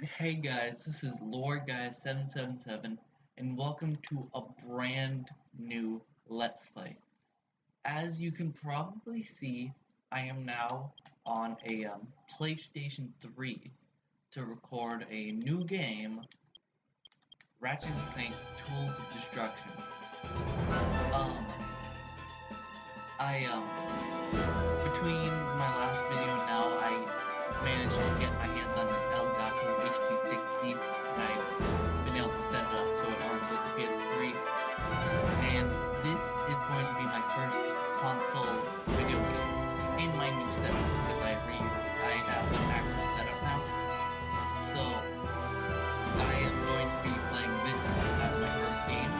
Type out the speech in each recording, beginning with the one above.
Hey guys, this is Lord Guy 777 and welcome to a brand new Let's Play. As you can probably see, I am now on a PlayStation 3 to record a new game, Ratchet and Clank Tools of Destruction. Between my last video and now, I managed to get my hands on an Elgato HP60, and I've been able to set it up so it runs with the PS3. And this is going to be my first console video game in my new setup because I have the actual setup now. So I am going to be playing this as my first game,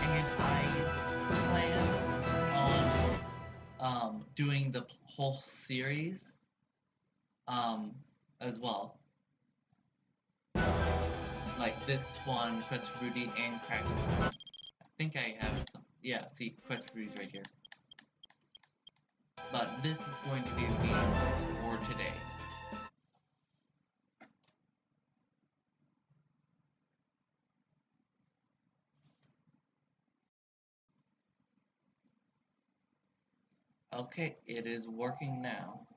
and I plan on doing the whole series as well. Like this one, Quest for Rudy, and Crack. I think I have some. Yeah, see, Quest for Rudy's right here. But this is going to be the game for today. Okay, it is working now.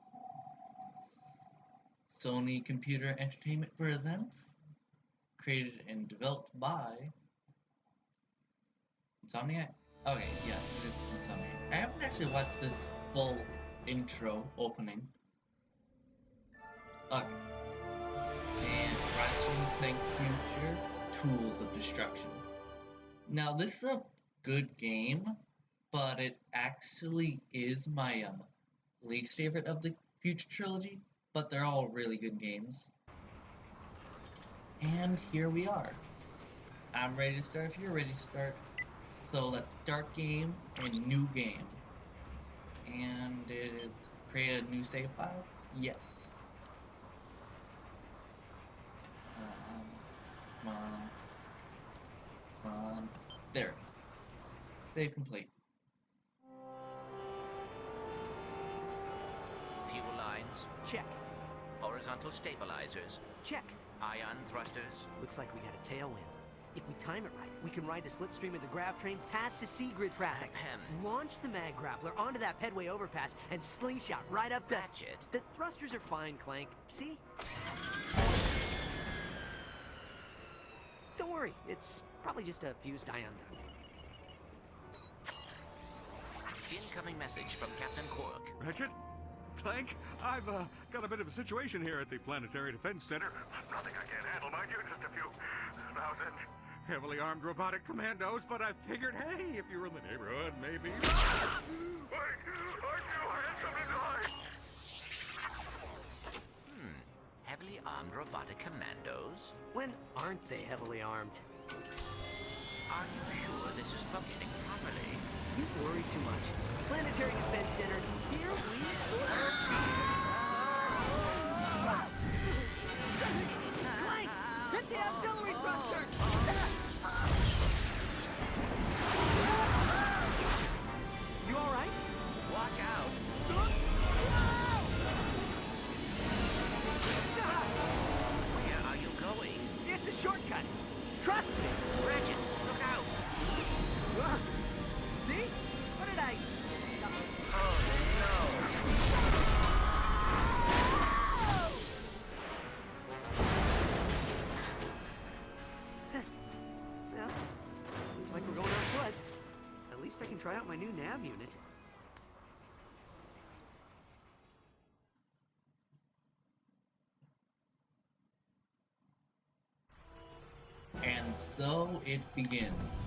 Sony Computer Entertainment presents, created and developed by Insomniac? Okay, yeah, it is Insomniac. I haven't actually watched this full intro opening. Okay. And Ratchet and Clank Future Tools of Destruction. Now, this is a good game, but it actually is my least favorite of the Future trilogy, but they're all really good games. And here we are. I'm ready to start if you're ready to start. So let's start game and new game. And it is create a new save file? Yes. Come on. Come on. There. Save complete. Fuel lines, Check. horizontal stabilizers, Check. ion thrusters. Looks like we got a tailwind. If we time it right, we can ride the slipstream of the grav train past the sea grid traffic. Ahem. Launch the mag grappler onto that pedway overpass and slingshot right up to... Ratchet. The thrusters are fine, Clank. See? Don't worry, it's probably just a fused ion duct. Incoming message from Captain Cork. Ratchet? Clank? I've got a bit of a situation here at the Planetary Defense Center. Nothing I can't handle, mind you, just a few thousand heavily armed robotic commandos, but I figured, hey, if you were in the neighborhood, maybe... Wait! I knew I had something to hide! Heavily armed robotic commandos? When aren't they heavily armed? Are you sure this is functioning properly? You worry too much. Planetary Defense Center, here we go! Clank! Hit the auxiliary thruster! You alright? Watch out! Where are you going? It's a shortcut! Trust me! Ratchet, look out! See? What did I... Oh, Well, looks like we're going on foot. At least I can try out my new nav unit. And so it begins.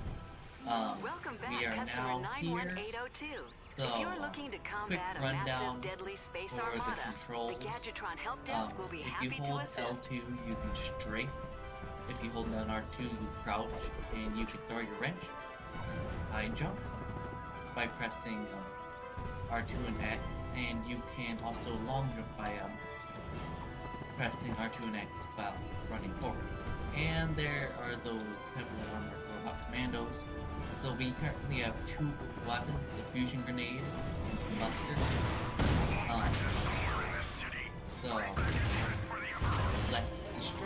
Welcome back, we are customer now 91802. here. So, if you're looking to combat a quick rundown massive, deadly space for the armada, controls. the Gadgetron help desk will be If happy you to hold assist. L2, you can strafe. If you hold down R2, you crouch, and you can throw your wrench. High jump by pressing R2 and X, and you can also long jump by pressing R2 and X while running forward. And there are those heavily armored robot commandos. So we currently have two weapons, the fusion grenade and combustor. So let's destroy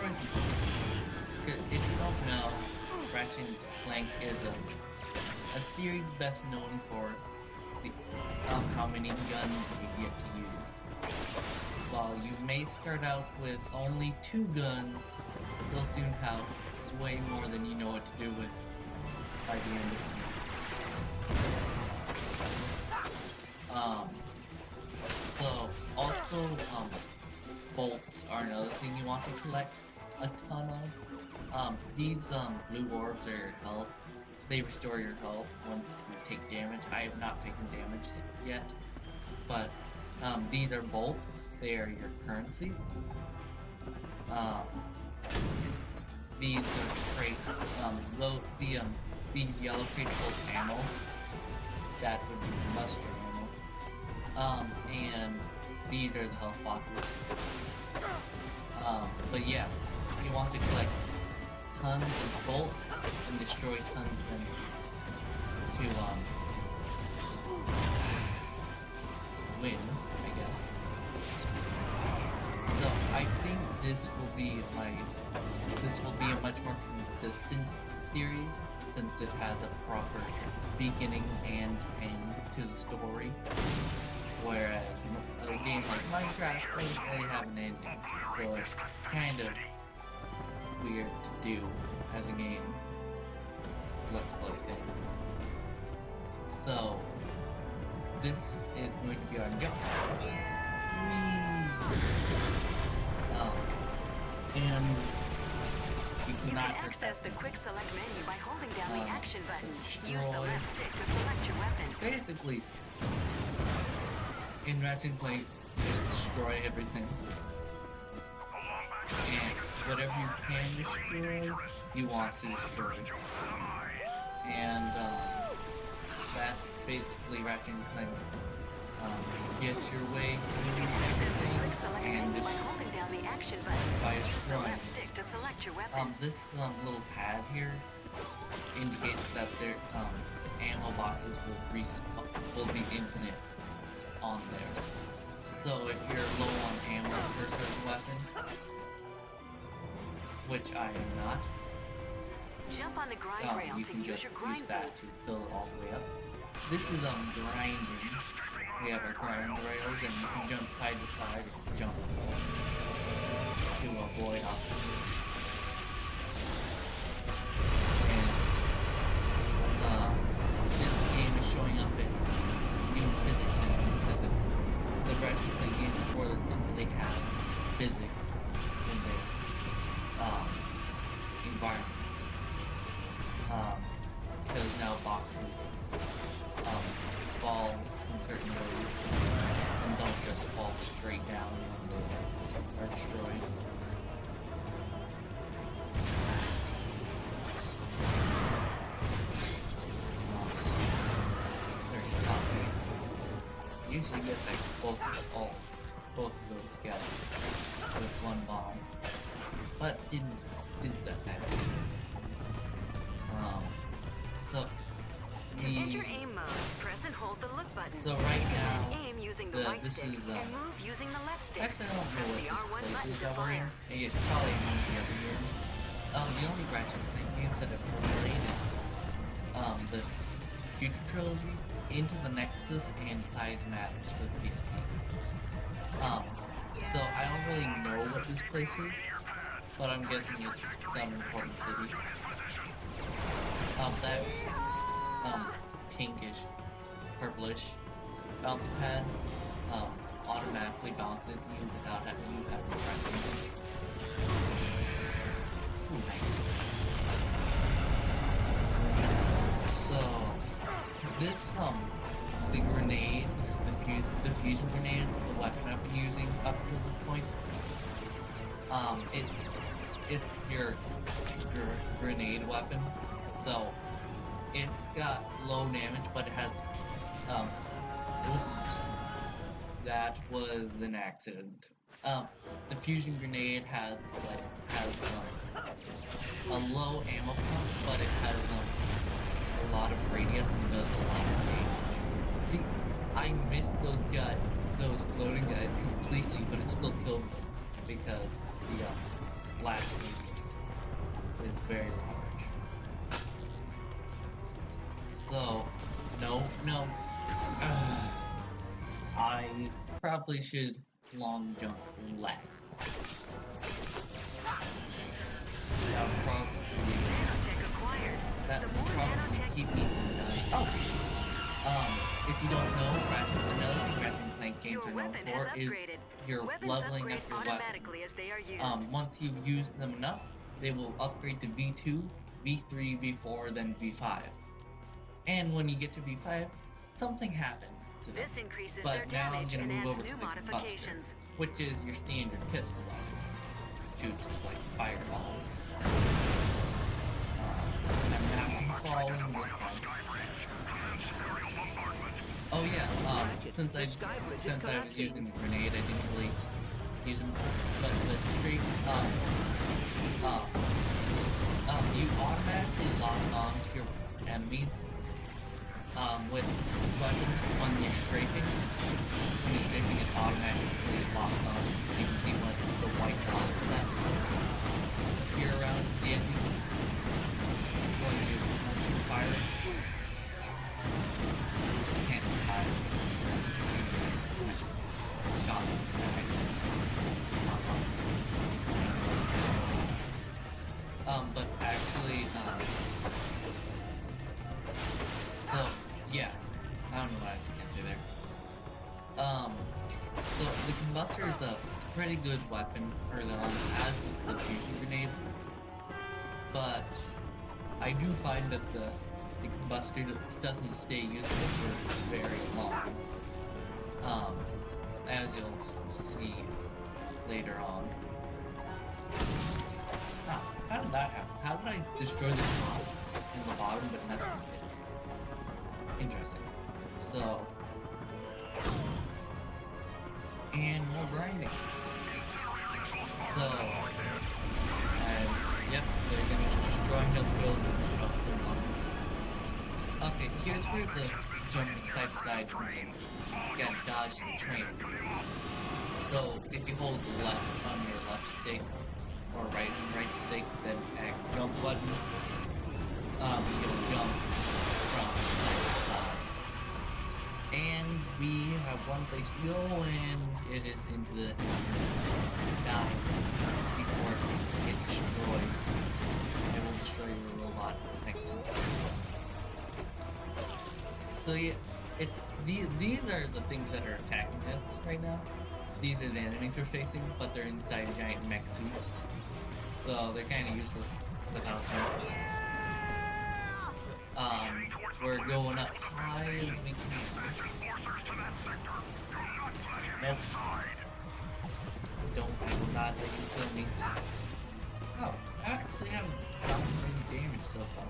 Ratchet and Clank is a series best known for the, how many guns you get to use. While you may start out with only 2 guns, you'll soon have way more than you know what to do with by the end of the game. So also, bolts are another thing you want to collect a ton of. These blue orbs are your health. They restore your health once you take damage. I have not taken damage yet, but these are bolts. They are your currency. These are crates. These yellow crates hold ammo. That would be mustard ammo. And these are the health boxes. But yeah, you want to collect tons of bolts and destroy tons of them to win, I guess. So I think this will be a much more consistent series since it has a proper beginning and end to the story. Whereas a game like Minecraft doesn't really have an ending, so it's kind of weird to do as a game. Let's play thing. So this is going to be our jump. And you You cannot can access the quick select menu by holding down the action button. Use the destroy. left stick to select your weapon. Basically, in Ratchet and Clank, just destroy everything. And whatever you can destroy, you want to destroy. And that's basically Ratchet and Clank. Get your way through Access the quick everything select and menu by destroy. holding down the action button. By Use the destroying. left stick to select your weapon. This little pad here indicates that their ammo boxes will be infinite on there. So if you're low on ammo for a certain weapon, which I am not, Jump on the grind rail you to can use just your use grind that boots. to fill it all the way up. This is grinding. We have our grind rails and you can jump side to side or jump to avoid obstacles. And this game is showing up its new physics because the Ratchet and Clank games before this didn't really have physics in their environment. Because now boxes fall in certain ways and don't just fall straight down when they are destroyed. Usually get like both of those together with one bomb, but didn't that time. So To enter aim mode, press and hold the look button. So right You can now, then aim using the right this stick is, and move using the left stick. actually I don't Press know the what R1 this button place is to that we're in. fire. It's probably in one of the other games. The only Ratchet and Clank games that have related the Future Trilogy into the Nexus and Size Matters for the PSP. So I don't really know what this place is, but I'm guessing it's some important city. That pinkish, purplish bounce pad automatically bounces you without having you have to press anything. Ooh, nice. So this the grenade, the fusion grenade is the weapon I've been using up to this point. It's your grenade weapon, so it's got low damage, but it has oops, that was an accident. The fusion grenade has a low ammo pump, but it has a lot of radius and does a lot of damage. See, I missed those floating guys completely, but it still killed them because the blast radius is very large. probably should long jump less. That would probably Nanotech acquired. that The would more probably nanotech keep me from dying. Oh! If you don't know, another thing Ratchet and Clank games your are known weapon has for is upgraded. your Weapons leveling upgrade up your weapon. automatically as they are used. Once you've used them enough, they will upgrade to V2, V3, V4, then V5. And when you get to V5, something happens to them. This increases But their now I'm damage gonna and move adds over to new the modifications. Combustor, which is your standard pistol weapon. Shoots like fireballs. I'm not following this time. Oh yeah, since I was using the grenade, I didn't really use them, but the straight, you automatically lock on to your enemies, with weapons when you're strafing. When you're strafing, it automatically locks on. You can see what the white dots that appear around the enemy when you're firing. Can't hide. Shot. But actually, so, yeah, I don't know what I was gonna say there. So the combustor is a pretty good weapon early on, as is the fusion grenade, but I do find that the combustor doesn't stay useful for very long. As you'll see later on. How did that happen? How did I destroy the top in the bottom but nothing did? Interesting. So, and more grinding. So, yep, they're gonna be destroying the buildings. Okay, here's where the jumping side to side comes in. You gotta dodge the train. So, if you hold left on your left stick, or right and right stick, then jump button, you'll jump from side to side. And we have one place to go, and it is into the dive before it gets destroyed. I will destroy your robot next time. So yeah, these are the things that are attacking us right now. These are the enemies we're facing, but they're inside giant mech suits. So they're kind of useless without them. We're going up high as we can. Nope. Don't, I will not let you kill me. Oh, I actually haven't gotten any damage so far.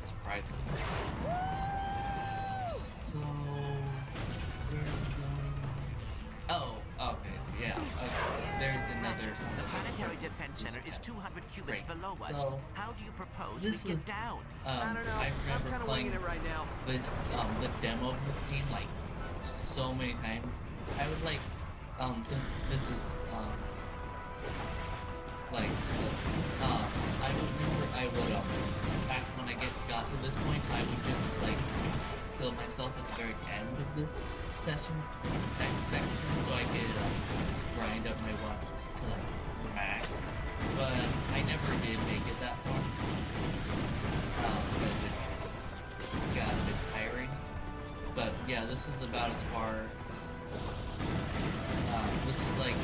Surprisingly. So, where are we going? Oh, okay, yeah, okay. There's another The Planetary Defense Center is 200 cubits below us. So, How do you propose we this get is, down? I don't know. I I'm remember kind of playing winging it right now. this, the demo of this game, like, so many times. I would like, since this is, like, I remember I would, back when I got to this point, I would just, like, kill myself at the very end of this section, so I could, grind up my weapons to, like, max. But I never did make it that far. Because it got a bit tiring. But yeah, this is about as far. This is like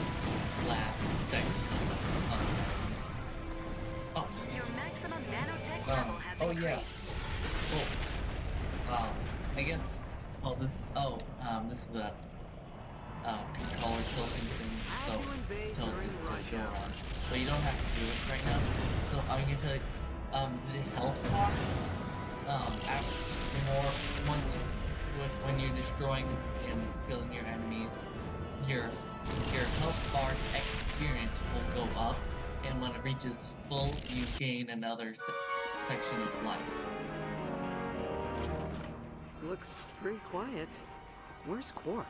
last section of oh. Your maximum nanotech level has Oh increased. yeah. Oh. I guess. Oh, this. Oh. This is a. Controller tilting thing. So tilt it to go on. But you don't have to do it right now. So I'm gonna tell you. The health bar. After more when you're destroying and killing your enemies, your health bar experience will go up, and when it reaches full, you gain another section of life. Looks pretty quiet. Where's Quark?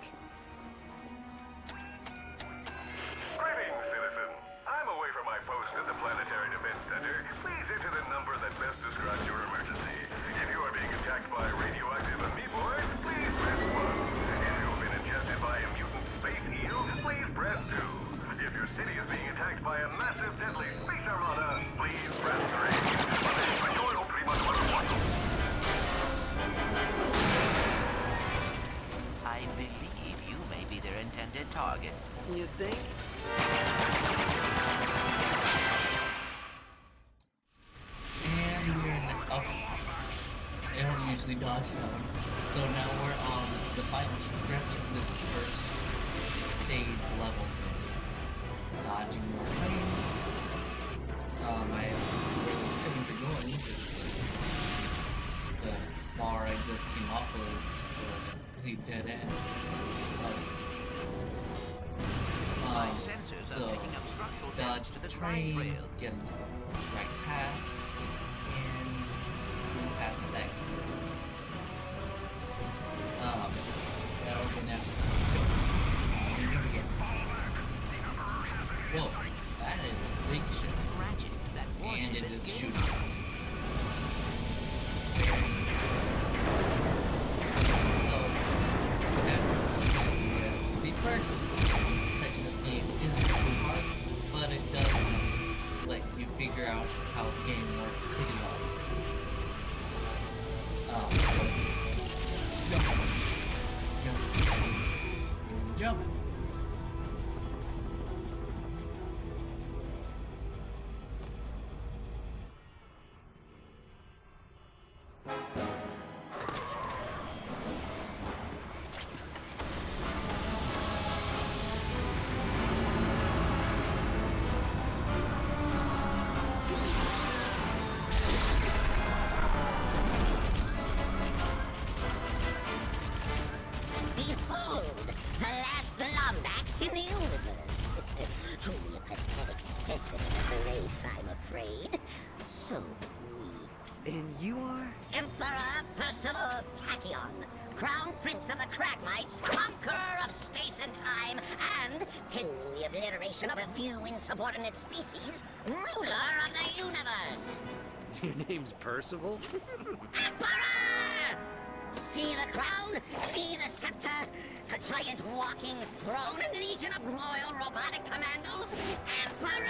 Greetings, citizen. I'm away from my post at the Planetary Defense Center. Please enter the number that best describes your emergency. If you are being attacked by radioactive amoeboids, please press 1. If you've been ingested by a mutant space massive, deadly space armada. Please press 3. But I know pretty much what I want. I believe you may be their intended target. You think? And we're in the up. I don't usually dodge them. So now we're on the final stretch of this first stage level. Dodging more planes. I couldn't be going because the bar I just came off of was a complete dead end. My sensors are picking up structural damage to the drive rail. Get into the right path and move past that. Now we're gonna have to go again. Whoa, that is a big ship. Ratchet, that And warship it is is getting shooting. us. So, the first section of the game isn't too hard, but it does let you figure out how the game works pretty well. Jump. Behold, the last Lombax in the universe. Truly a pathetic specimen of the race, I'm afraid. So weak. And you are? Emperor Percival Tachyon, Crown Prince of the Cragmites, conqueror of space and time, and, pending the obliteration of a few insubordinate species, ruler of the universe. Your name's Percival? Emperor! See the crown, see the scepter, the giant walking throne and legion of royal robotic commandos, Emperor!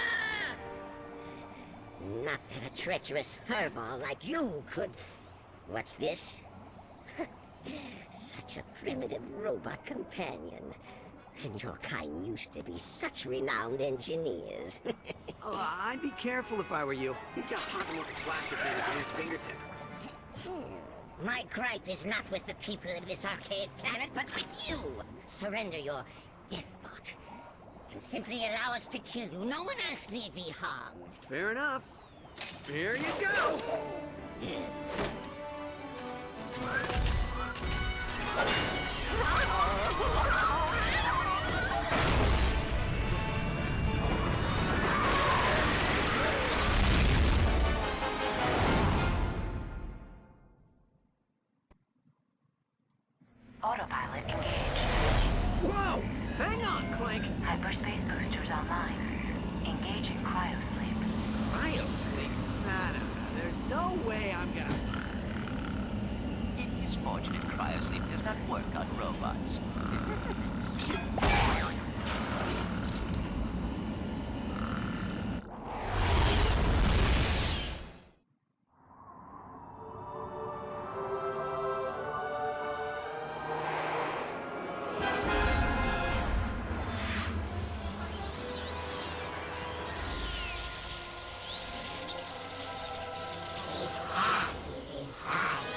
Not that a treacherous furball like you could... What's this? Such a primitive robot companion. And your kind used to be such renowned engineers. Oh, I'd be careful if I were you. He's got polymorphic plastic damage in his fingertip. My gripe is not with the people of this archaic planet, but with you. Surrender your deathbot, and simply allow us to kill you. No one else need be harmed. Fair enough. Here you go! Autopilot engaged. Whoa! Hang on, Clank! Hyperspace boosters online. Engaging cryosleep. Cryosleep? Nah. There's no way I'm gonna... It is fortunate cryosleep does not work on robots. His ass is inside.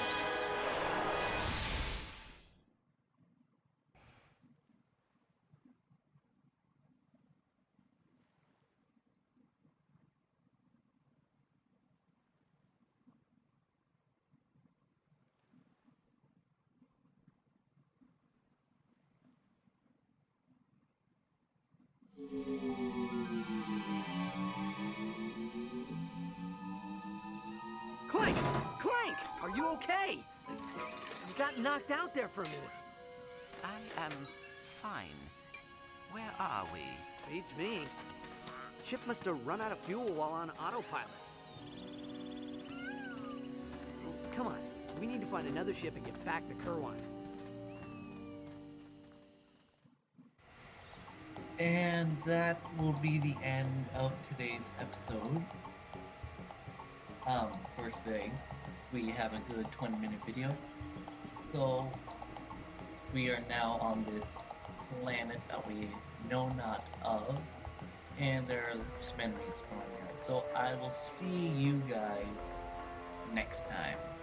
Clank! Clank! Are you okay? You got knocked out there for a minute. I am fine. Where are we? Beats me. Ship must have run out of fuel while on autopilot. Come on. We need to find another ship and get back to Kerwine. And that will be the end of today's episode. For today, we have a good 20-minute video. So, we are now on this planet that we know not of, and there are just memories from there. So, I will see you guys next time.